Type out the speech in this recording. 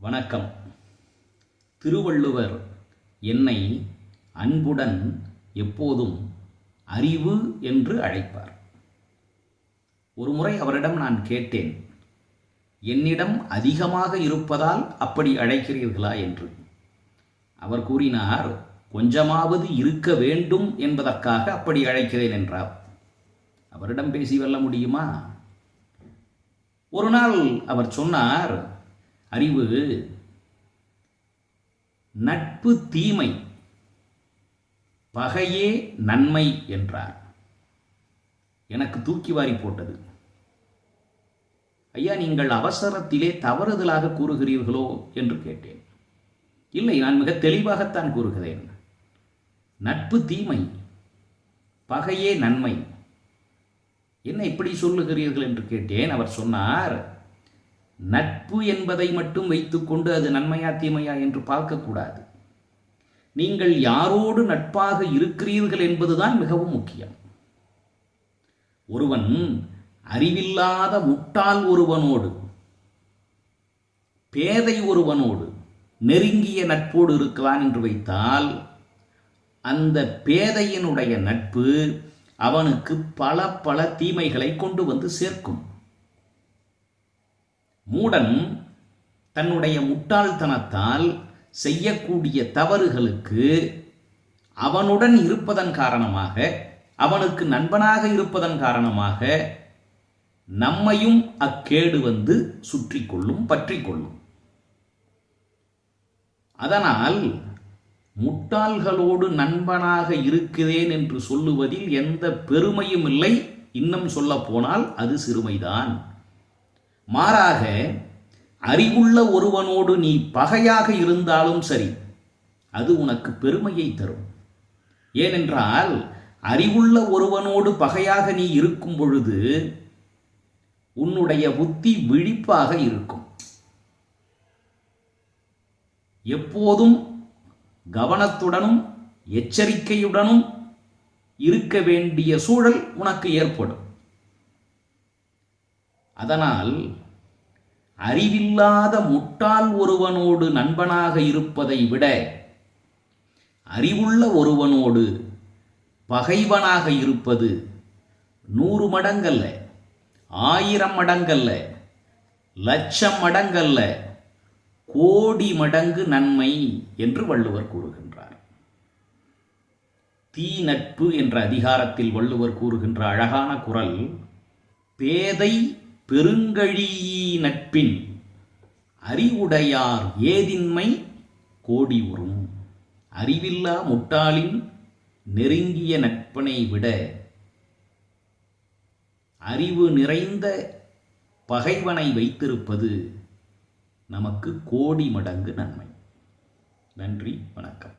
வணக்கம். திருவள்ளுவர் என்னை அன்புடன் எப்போதும் அறிவு என்று அழைப்பார். ஒருமுறை அவரிடம் நான் கேட்டேன், என்னிடம் அதிகமாக இருப்பதால் அப்படி அழைக்கிறீர்களா என்று. அவர் கூறினார், கொஞ்சமாவது இருக்க வேண்டும் என்பதற்காக அப்படி அழைக்கிறேன் என்றார். அவரிடம் பேசி வெல்ல முடியுமா? ஒரு நாள் அவர் சொன்னார், அறிவு நட்பு தீமை, பகையே நன்மை என்றார். எனக்கு தூக்கி வாரி போட்டது. ஐயா, நீங்கள் அவசரத்திலே தவறுதலாக கூறுகிறீர்களோ என்று கேட்டேன். இல்லை, நான் மிக தெளிவாகத்தான் கூறுகிறேன். நட்பு தீமை, பகையே நன்மை. என்ன இப்படி சொல்லுகிறீர்கள் என்று கேட்டேன். அவர் சொன்னார், நட்பு என்பதை மட்டும் வைத்துக்கொண்டு அது நன்மையா தீமையா என்று பார்க்கக்கூடாது. நீங்கள் யாரோடு நட்பாக இருக்கிறீர்கள் என்பதுதான் மிகவும் முக்கியம். ஒருவன் அறிவில்லாத முட்டாள் ஒருவனோடு, பேதை ஒருவனோடு நெருங்கிய நட்போடு இருக்கிறான் என்று வைத்தால், அந்த பேதையினுடைய நட்பு அவனுக்கு பல பல தீமைகளை கொண்டு வந்து சேர்க்கும். மூடன் தன்னுடைய முட்டாள்தனத்தால் செய்யக்கூடிய தவறுகளுக்கு அவனுடன் இருப்பதன் காரணமாக, அவனுக்கு நண்பனாக இருப்பதன் காரணமாக நம்மையும் அக்கேடு வந்து சுற்றி கொள்ளும், பற்றி கொள்ளும். அதனால் முட்டாள்களோடு நண்பனாக இருக்கிறேன் என்று சொல்லுவதில் எந்த பெருமையும் இல்லை. இன்னும் சொல்ல போனால் அது சிறுமைதான். மாறாக அறிவுள்ள ஒருவனோடு நீ பகையாக இருந்தாலும் சரி, அது உனக்கு பெருமையை தரும். ஏனென்றால் அறிவுள்ள ஒருவனோடு பகையாக நீ இருக்கும் பொழுது உன்னுடைய புத்தி விழிப்பாக இருக்கும். எப்போதும் கவனத்துடனும் எச்சரிக்கையுடனும் இருக்க வேண்டிய சூழல் உனக்கு ஏற்படும். அதனால் அறிவில்லாத முட்டாள் ஒருவனோடு நண்பனாக இருப்பதை விட அறிவுள்ள ஒருவனோடு பகைவனாக இருப்பது 100 மடங்கல்ல, 1000 மடங்கல்ல, லட்சம் மடங்கல்ல, கோடி மடங்கு நன்மை என்று வள்ளுவர் கூறுகின்றார். தீ நட்பு என்ற அதிகாரத்தில் வள்ளுவர் கூறுகின்ற அழகான குறள், பேதை பெருங்கழி நட்பின் அறிவுடையார் ஏதின்மை கோடி உறும். அறிவில்லா முட்டாளின் நெருங்கிய நட்பனை விட அறிவு நிறைந்த பகைவனை வைத்திருப்பது நமக்கு கோடி மடங்கு நன்மை. நன்றி, வணக்கம்.